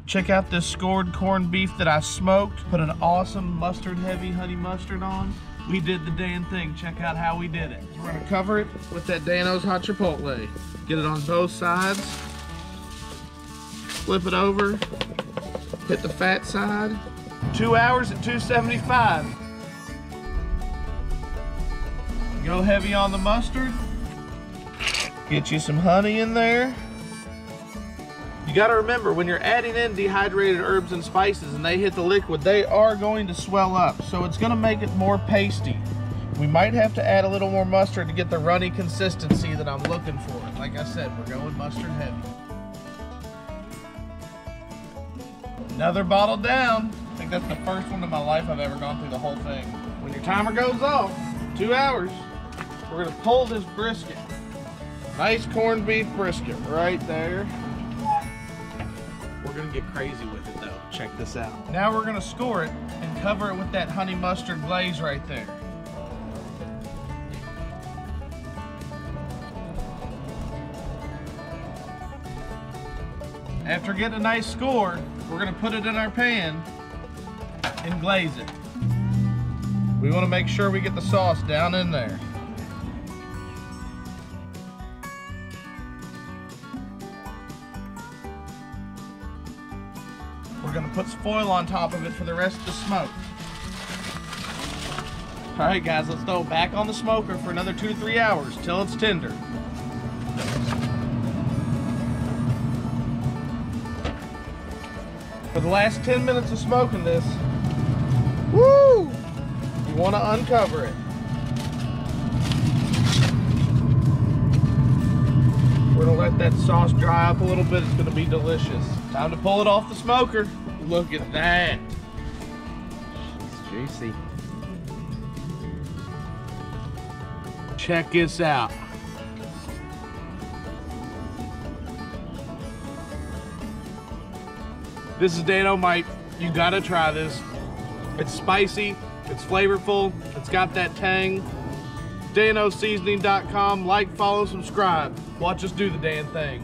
Check out this scored corned beef that I smoked. Put an awesome mustard, heavy honey mustard on. We did the damn thing. Check out how we did it. We're gonna cover it with that Dano's hot chipotle. Get it on both sides. Flip it over. Hit the fat side. 2 hours at 275. Go heavy on the mustard. Get you some honey in there. You gotta remember, when you're adding in dehydrated herbs and spices and they hit the liquid, they are going to swell up. So it's gonna make it more pasty. We might have to add a little more mustard to get the runny consistency that I'm looking for. Like I said, we're going mustard heavy. Another bottle down. I think that's the first one in my life I've ever gone through the whole thing. When your timer goes off, 2 hours, we're gonna pull this brisket. Nice corned beef brisket right there. We're gonna get crazy with it though. Check this out. Now we're gonna score it and cover it with that honey mustard glaze right there. After getting a nice score, we're gonna put it in our pan and glaze it. We wanna make sure we get the sauce down in there. We're gonna put some foil on top of it for the rest of the smoke. All right guys, let's throw it back on the smoker for another 2 to 3 hours till it's tender. For the last 10 minutes of smoking this, woo! You wanna uncover it. We're gonna let that sauce dry up a little bit. It's gonna be delicious. Time to pull it off the smoker. Look at that. It's juicy. Check this out. This is Dano-mite. You gotta try this. It's spicy, it's flavorful, it's got that tang. danosseasoning.com. Like, follow, subscribe. Watch us do the damn thing.